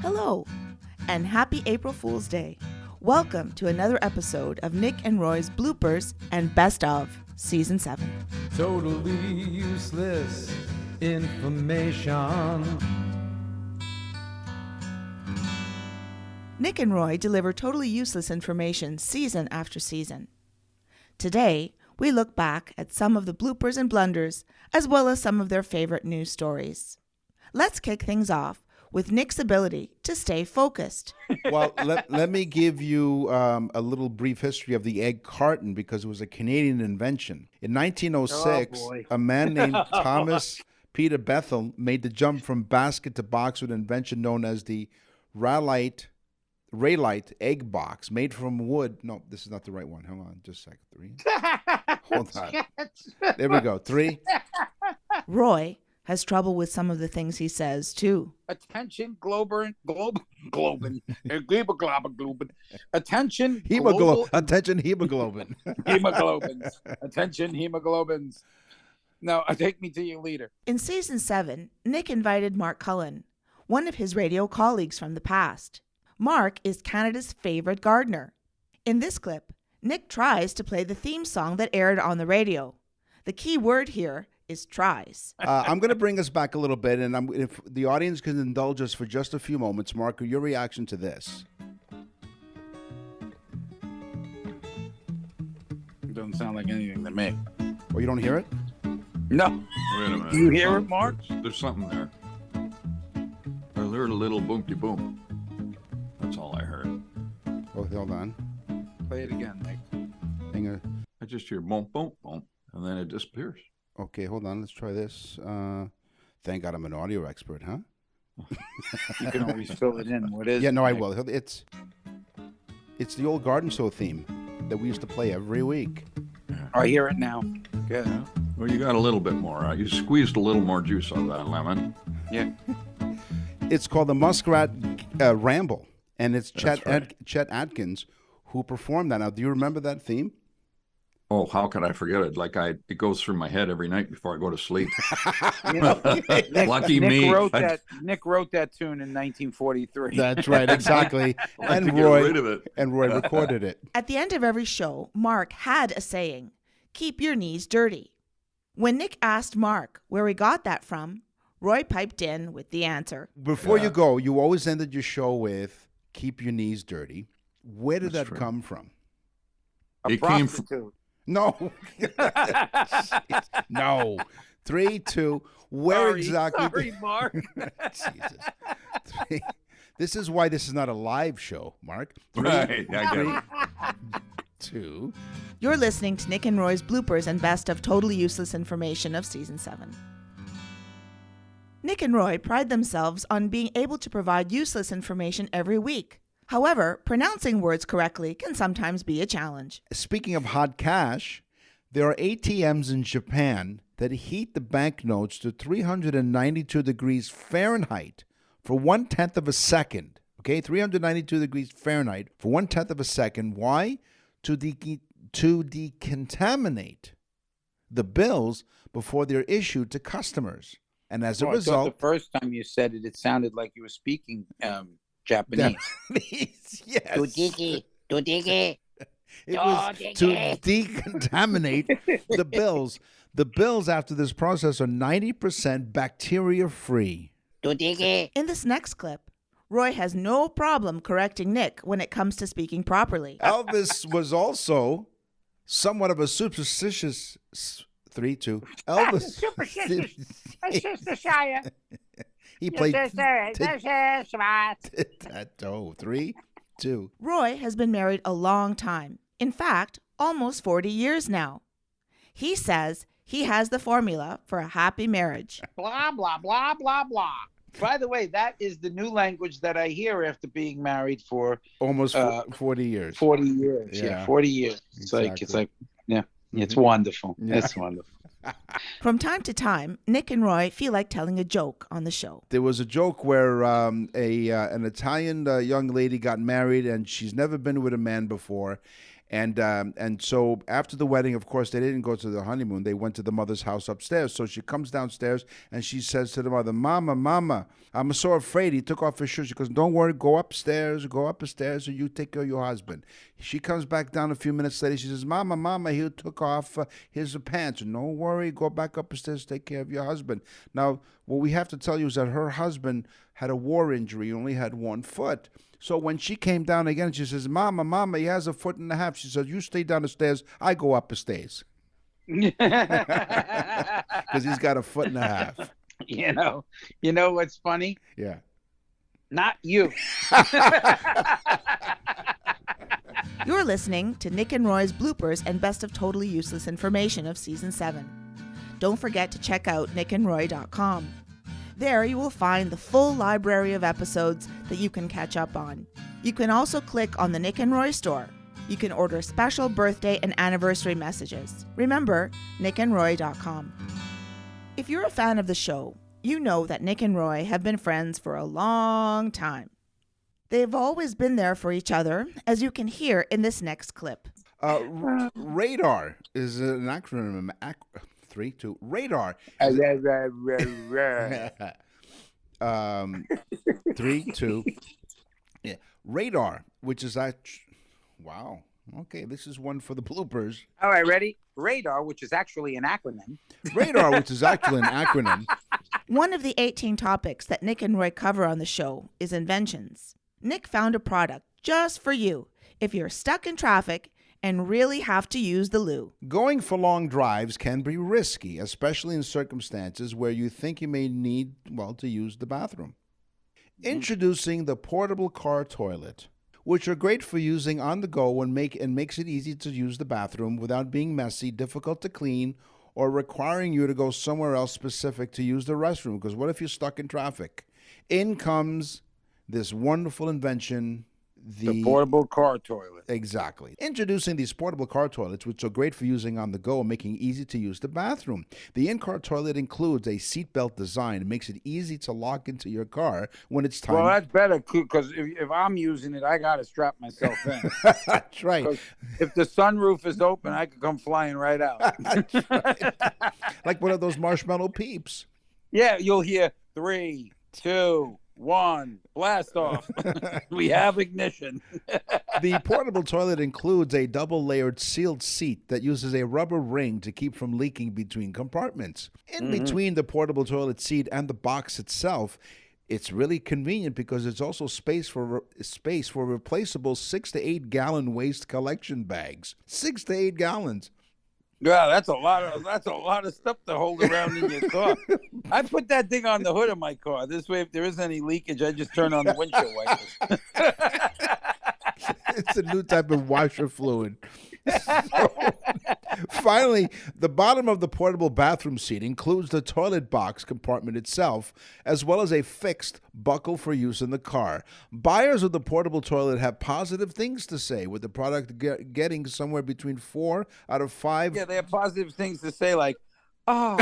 Hello, and happy April Fool's Day. Welcome to another episode of Nick and Roy's Bloopers and Best of Season 7. Totally useless information. Nick and Roy deliver totally useless information season after season. Today, we look back at some of the bloopers and blunders, as well as some of their favorite news stories. Let's kick things off with Nick's ability to stay focused. Well, let me give you a little brief history of the egg carton because it was a Canadian invention. In 1906, a man named Thomas Peter Bethel made the jump from basket to box with an invention known as the Raylight egg box, made from wood. No, this is not the right one. Hang on, just a second. 3. Hold on. There we go. 3. Roy has trouble with some of the things he says, too. Attention, Globin. Attention, Attention, hemoglobin. hemoglobins. Attention, hemoglobins. Now, take me to your leader. In Season 7, Nick invited Mark Cullen, one of his radio colleagues from the past. Mark is Canada's favorite gardener. In this clip, Nick tries to play the theme song that aired on the radio. The key word here is tries. I'm going to bring us back a little bit, and if the audience can indulge us for just a few moments, Mark, your reaction to this. It doesn't sound like anything to me. Oh, you don't hear it? No. Wait a minute. You hear it, Mark? There's something there. I heard a little boom-de boom. That's all I heard. Oh, hold on. Play it again, Nick. Hang on. I just hear boom, boom, boom, and then it disappears. Okay, hold on. Let's try this. Thank God I'm an audio expert, huh? You can always fill it in. What is Yeah, it, no, I Nick? will. It's the old garden show theme that we used to play every week. I hear it now. Good. Yeah. Well, you got a little bit more. You squeezed a little more juice out of that lemon. Yeah. It's called the Muskrat Ramble, and it's That's right. Chet Atkins who performed that. Now, do you remember that theme? Oh, how could I forget it? It goes through my head every night before I go to sleep. You know, Lucky Nick me. Nick wrote that tune in 1943. That's right, exactly. Like to get rid of it. And Roy recorded it. At the end of every show, Mark had a saying, "Keep your knees dirty." When Nick asked Mark where he got that from, Roy piped in with the answer. Before you go, you always ended your show with "Keep your knees dirty." Where did That's that true. come from? A It came from- prostitute. No. No. 3, 2. Where exactly? Sorry, Mark. Jesus. 3. This is why this is not a live show, Mark. 3, Right, I get it. 2. You're listening to Nick and Roy's Bloopers and Best of Totally Useless Information of Season 7. Nick and Roy pride themselves on being able to provide useless information every week. However, pronouncing words correctly can sometimes be a challenge. Speaking of hot cash, there are ATMs in Japan that heat the banknotes to 392 degrees Fahrenheit for 1/10 of a second. Okay, 392 degrees Fahrenheit for 1/10 of a second. Why? To decontaminate the bills before they're issued to customers. And as a Oh, I thought result, the first time you said it, it sounded like you were speaking Japanese. yes. Dodiki. It was to decontaminate the bills. The bills after this process are 90% bacteria-free. In this next clip, Roy has no problem correcting Nick when it comes to speaking properly. Elvis was also somewhat of a superstitious... 3, 2. Elvis... He played... tic-tac-toe. 3, 2. Roy has been married a long time. In fact, almost 40 years now. He says he has the formula for a happy marriage. Blah, blah, blah, blah, blah. By the way, that is the new language that I hear after being married for Almost 40 years. 40 years. Yeah, 40 years. It's Exactly. it's wonderful. Yeah. It's wonderful. From time to time, Nick and Roy feel like telling a joke on the show. There was a joke where an Italian young lady got married, and she's never been with a man before. And so after the wedding, of course, they didn't go to the honeymoon. They went to the mother's house upstairs. So she comes downstairs and she says to the mother, Mama, I'm so afraid. He took off his shoes. She goes, don't worry, go upstairs, and you take care of your husband. She comes back down a few minutes later. She says, Mama, he took off his pants. Don't worry, go back upstairs, take care of your husband. Now, what we have to tell you is that her husband had a war injury. He only had one foot. So when she came down again, she says, Mama, he has a foot and a half. She says, you stay down the stairs, I go up the stairs. Because he's got a foot and a half. You know what's funny? Yeah. Not you. You're listening to Nick and Roy's Bloopers and Best of Totally Useless Information of Season 7. Don't forget to check out nickandroy.com. There you will find the full library of episodes that you can catch up on. You can also click on the Nick and Roy store. You can order special birthday and anniversary messages. Remember, nickandroy.com. If you're a fan of the show, you know that Nick and Roy have been friends for a long time. They've always been there for each other, as you can hear in this next clip. Radar is an acronym. 3, 2, radar. 3, 2. Yeah, radar, which is wow. Okay, this is one for the bloopers. All right, ready? Radar, which is actually an acronym. Radar, which is actually an acronym. One of the 18 topics that Nick and Roy cover on the show is inventions. Nick found a product just for you if you're stuck in traffic and really have to use the loo. Going for long drives can be risky, especially in circumstances where you think you may need, to use the bathroom. Introducing the portable car toilet, which are great for using on the go and makes it easy to use the bathroom without being messy, difficult to clean, or requiring you to go somewhere else specific to use the restroom. Because what if you're stuck in traffic? In comes this wonderful invention, the portable car toilet. Exactly. Introducing these portable car toilets, which are great for using on the go and making it easy to use the bathroom. The in-car toilet includes a seatbelt design. It makes it easy to lock into your car when it's time. Well, that's better because if I'm using it, I got to strap myself in. That's right. If the sunroof is open, I could come flying right out. That's right. Like one of those marshmallow peeps. Yeah, you'll hear 3, 2, 1, blast off. We have ignition. The portable toilet includes a double-layered sealed seat that uses a rubber ring to keep from leaking between compartments. In between the portable toilet seat and the box itself, it's really convenient because there's also space for replaceable 6 to 8 gallon waste collection bags. 6 to 8 gallons. Yeah, that's a lot of stuff to hold around in your car. I put that thing on the hood of my car. This way, if there is any leakage, I just turn on the windshield wipers. It's a new type of washer fluid. So, finally, the bottom of the portable bathroom seat includes the toilet box compartment itself, as well as a fixed buckle for use in the car. Buyers of the portable toilet have positive things to say, with the product getting somewhere between 4 out of 5. Yeah, they have positive things to say, like, oh.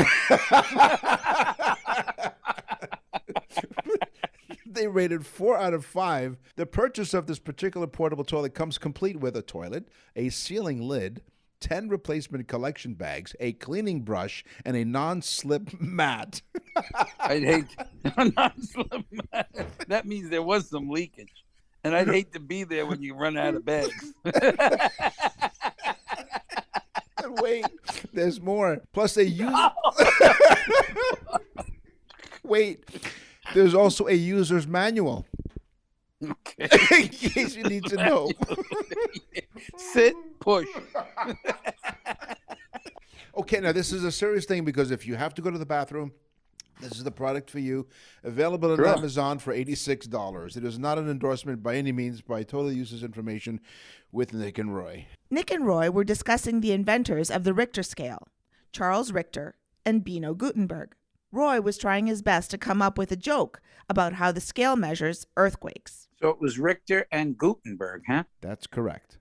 They rated 4 out of 5. The purchase of this particular portable toilet comes complete with a toilet, a sealing lid, 10 replacement collection bags, a cleaning brush, and a non-slip mat. I'd hate a non-slip mat. That means there was some leakage. And I'd hate to be there when you run out of bags. Wait, there's more. Plus they use... Wait, there's also a user's manual. Okay. In case you need to know. Sit, push. Okay, now this is a serious thing because if you have to go to the bathroom, this is the product for you. Available on Amazon for $86. It is not an endorsement by any means by Total Uses Information with Nick and Roy. Nick and Roy were discussing the inventors of the Richter scale, Charles Richter and Bino Gutenberg. Roy was trying his best to come up with a joke about how the scale measures earthquakes. So it was Richter and Gutenberg, huh? That's correct.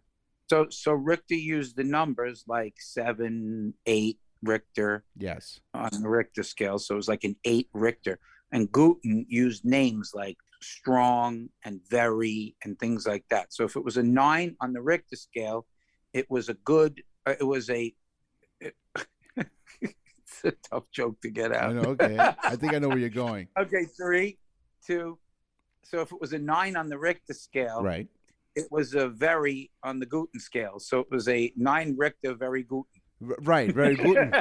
So Richter used the numbers like 7, 8 Richter. Yes. On the Richter scale. So it was like an 8 Richter. And Guten used names like strong and very and things like that. So if it was a 9 on the Richter scale, It was a good. It was a. It's a tough joke to get out. I know. Okay, I think I know where you're going. Okay, 3, 2. So if it was a 9 on the Richter scale, Right. it was a very on the Guten scale. So it was a 9 Richter, very Guten. Right. Very good.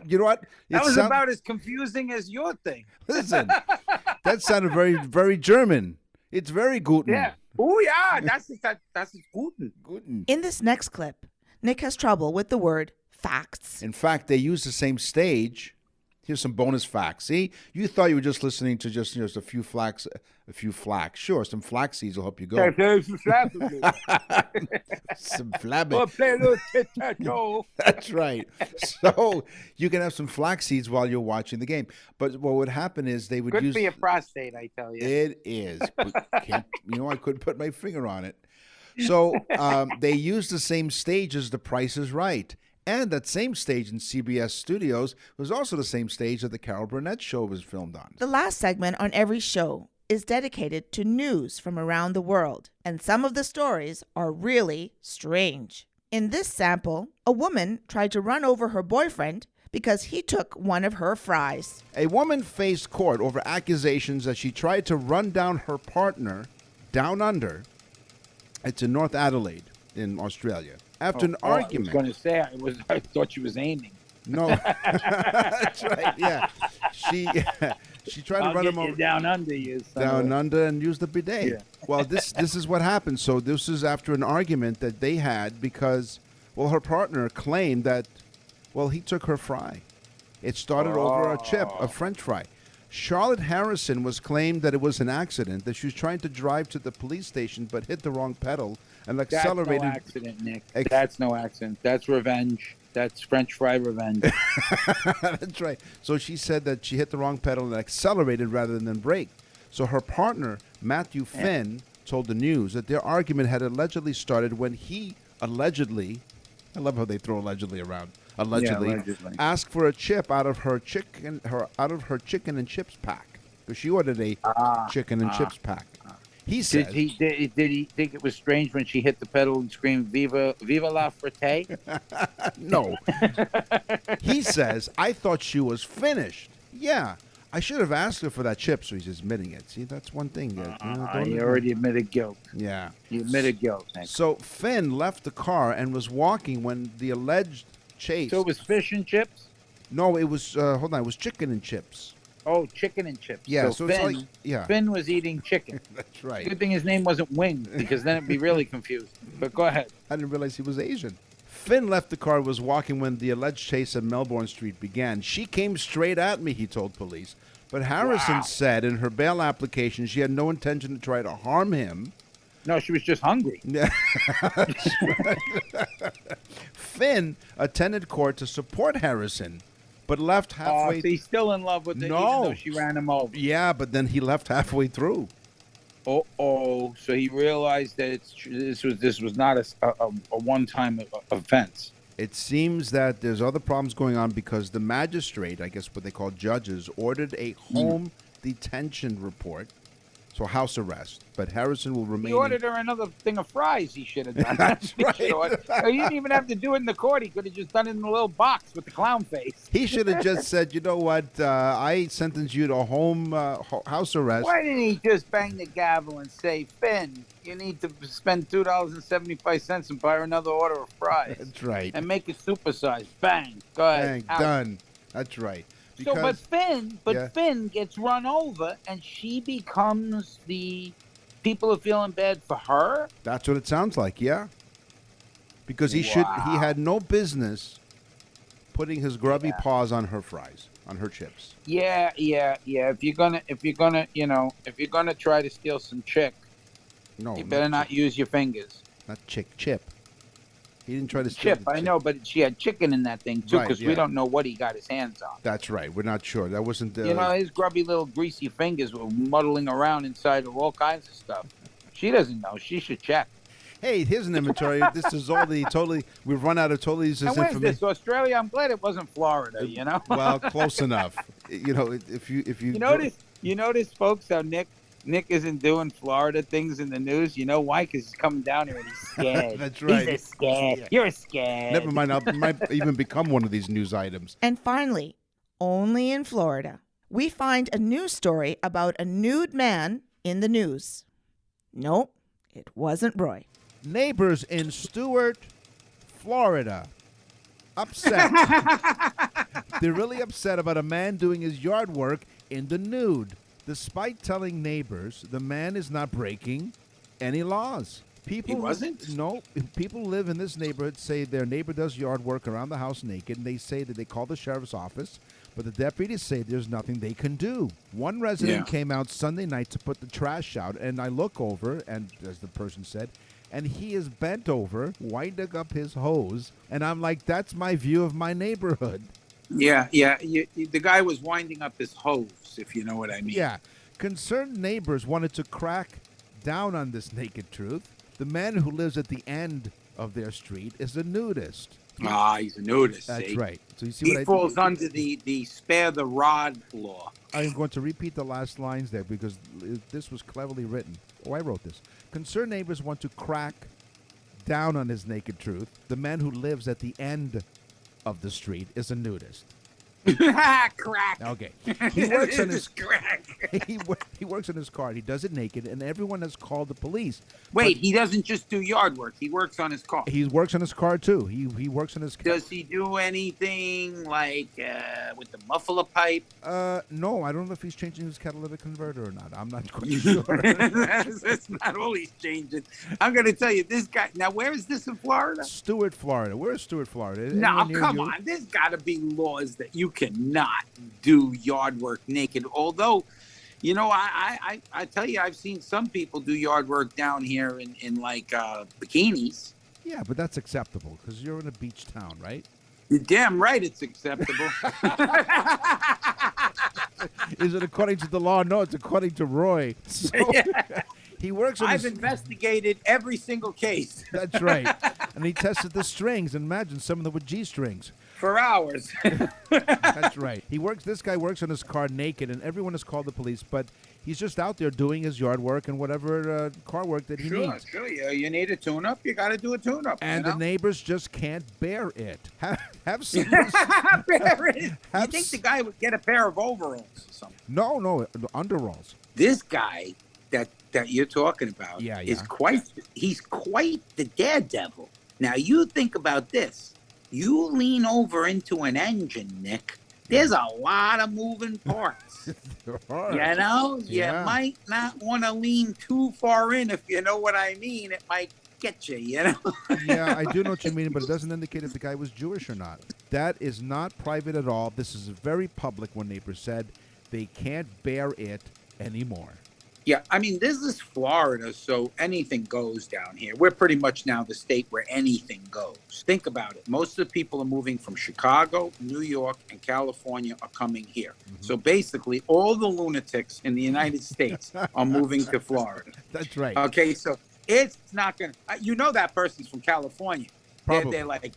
You know what? That was about as confusing as your thing. Listen, that sounded very, very German. It's very Guten. Yeah. Oh yeah, that's Guten. Guten. In this next clip, Nick has trouble with the word facts. In fact, they use the same stage. Here's some bonus facts. See, you thought you were just listening to just a few flax. Sure, some flax seeds will help you go. Some flabby. Play a little tic-tac-toe. That's right. So you can have some flax seeds while you're watching the game. But what would happen is they would Good use. for your prostate, I tell you. It is. But I couldn't put my finger on it. So they use the same stage as The Price is Right. And that same stage in CBS Studios was also the same stage that the Carol Burnett show was filmed on. The last segment on every show is dedicated to news from around the world, and some of the stories are really strange. In this sample, a woman tried to run over her boyfriend because he took one of her fries. A woman faced court over accusations that she tried to run down her partner down under. It's in North Adelaide in Australia. After an argument. I was going to say, I thought she was aiming. No. That's right, yeah. She tried to run him over. Down under you. Down under and use the bidet. Yeah. Well, this is what happened. So this is after an argument that they had because, well, her partner claimed that, well, he took her fry. It started over a chip, a French fry. Charlotte Harrison was claimed that it was an accident, that she was trying to drive to the police station but hit the wrong pedal and accelerated. That's no accident, Nick. That's no accident. That's revenge. That's French fry revenge. That's right. So she said that she hit the wrong pedal and accelerated rather than brake. So her partner, Matthew Finn, told the news that their argument had allegedly started when he allegedly, I love how they throw allegedly around, allegedly asked for a chip out of her chicken and chips pack because she ordered a chicken and chips pack. He said, did he think it was strange when she hit the pedal and screamed "Viva la Frite"? No. He says, I thought she was finished. Yeah, I should have asked her for that chip, so he's admitting it. See, that's one thing. You already admitted guilt. Yeah. You admitted guilt, Nick. So Finn left the car and was walking when the alleged chase. So it was fish and chips? No, it was, hold on, it was chicken and chips. Oh, chicken and chips. Yeah, so Finn, Finn was eating chicken. That's right. Good thing his name wasn't Wing, because then it'd be really confused. But go ahead. I didn't realize he was Asian. Finn left the car and was walking when the alleged chase at Melbourne Street began. She came straight at me, he told police. But Harrison said in her bail application she had no intention to try to harm him. No, she was just hungry. Finn attended court to support Harrison, but left halfway. So he's still in love with her, even though she ran him over. Yeah, but then he left halfway through. So he realized that this was not a one-time offense. It seems that there's other problems going on because the magistrate, I guess what they call judges, ordered a home detention report, so house arrest. But Harrison will remain. He ordered her another thing of fries. He should have done. That's right. He didn't even have to do it in the court. He could have just done it in the little box with the clown face. He should have just said, you know what, I sentence you to home house arrest. Why didn't he just bang the gavel and say, Finn, you need to spend $2.75 and buy her another order of fries? That's right. And make it supersized. Bang. Go ahead. Bang. Done. That's right. Because, Finn gets run over, and she becomes the people are feeling bad for her. That's what it sounds like, yeah. Because he had no business putting his grubby paws on her fries, on her chips. Yeah. If you're gonna try to steal some chick, you better not use your fingers. Not chip. He didn't try to steal chip. I know, but she had chicken in that thing too, because we don't know what he got his hands on. That's right. We're not sure. That wasn't. His grubby little greasy fingers were muddling around inside of all kinds of stuff. She doesn't know. She should check. Hey, here's an inventory. This is all the totally. We've run out of totally useless information. Where's this? Australia? I'm glad it wasn't Florida. Well, close enough. If you notice, folks, how Nick Nick isn't doing Florida things in the news. You know why? Because he's coming down here and he's scared. That's right. He's a scared. Yeah. You're a scared. Never mind, I might even become one of these news items. And finally, only in Florida, we find a news story about a nude man in the news. Nope, it wasn't Roy. Neighbors in Stuart, Florida, upset. They're really upset about a man doing his yard work in the nude. Despite telling neighbors the man is not breaking any laws. People He wasn't? No. People live in this neighborhood say their neighbor does yard work around the house naked, and they say that they call the sheriff's office, but the deputies say there's nothing they can do. One resident came out Sunday night to put the trash out, and I look over, and as the person said, and he is bent over, winding up his hose, and I'm like, that's my view of my neighborhood. Yeah. The guy was winding up his hose, if you know what I mean. Yeah. Concerned neighbors wanted to crack down on this naked truth. The man who lives at the end of their street is a nudist. He's a nudist. That's see? right. So you see He what falls under the spare the rod law. I'm going to repeat the last lines there because this was cleverly written. Oh, I wrote this. Concerned neighbors want to crack down on his naked truth. The man who lives at the end of the street is a nudist. Crack. Okay. He works on his crack. he works in his car. He does it naked, and everyone has called the police. Wait, he doesn't just do yard work. He works on his car. He works on his car too. He works on his car. Does he do anything like with the muffler pipe? No, I don't know if he's changing his catalytic converter or not. I'm not quite sure. That's not all he's changing. I'm going to tell you, this guy. Now, where is this in Florida? Stuart, Florida. Where is Stuart, Florida? No, Anyone near come you? on. There's got to be laws that you cannot do yard work naked. Although, you know, I tell you, I've seen some people do yard work down here in like bikinis. Yeah, but that's acceptable because you're in a beach town, right? You're damn right it's acceptable. Is it according to the law? No, it's according to Roy. So, he works on I've investigated every single case. That's right. And he tested the strings. And imagine some of them with G strings. For hours. That's right. This guy works on his car naked, and everyone has called the police, but he's just out there doing his yard work and whatever car work that he needs. Sure. You need a tune-up, you got to do a tune-up. And the neighbors just can't bear it. Have some. Bear it. You think the guy would get a pair of overalls or something? No, underalls. This guy that you're talking about is quite the daredevil. Now you think about this. You lean over into an engine, Nick. There's a lot of moving parts. There are. You know, Yeah. you might not want to lean too far in, if you know what I mean. It might get you, you know? Yeah, I do know what you mean, but it doesn't indicate if the guy was Jewish or not. That is not private at all. This is very public, one neighbor said. They can't bear it anymore. Yeah, I mean, this is Florida, so anything goes down here. We're pretty much now the state where anything goes. Think about it. Most of the people are moving from Chicago, New York, and California are coming here. Mm-hmm. So basically, all the lunatics in the United States are moving to Florida. That's right. Okay, so it's not going to... You know that person's from California. Probably. They're like...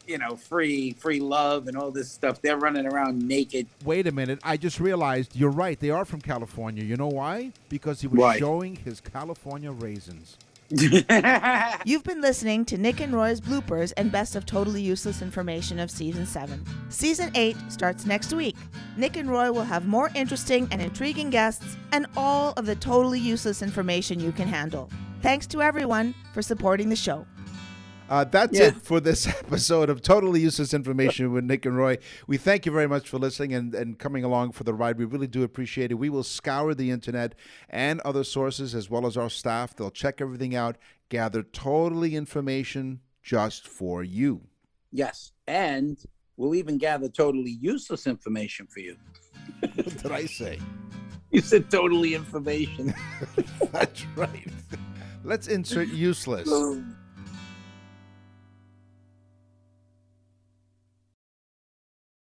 You know, free love and all this stuff. They're running around naked. Wait a minute. I just realized you're right. They are from California. You know why? Because he was showing his California raisins. You've been listening to Nick and Roy's bloopers and best of totally useless information of Season 7. Season 8 starts next week. Nick and Roy will have more interesting and intriguing guests and all of the totally useless information you can handle. Thanks to everyone for supporting the show. That's it for this episode of Totally Useless Information with Nick and Roy. We thank you very much for listening and coming along for the ride. We really do appreciate it. We will scour the internet and other sources as well as our staff. They'll check everything out, gather totally information just for you. Yes, and we'll even gather totally useless information for you. What did I say? You said totally information. That's right. Let's insert useless.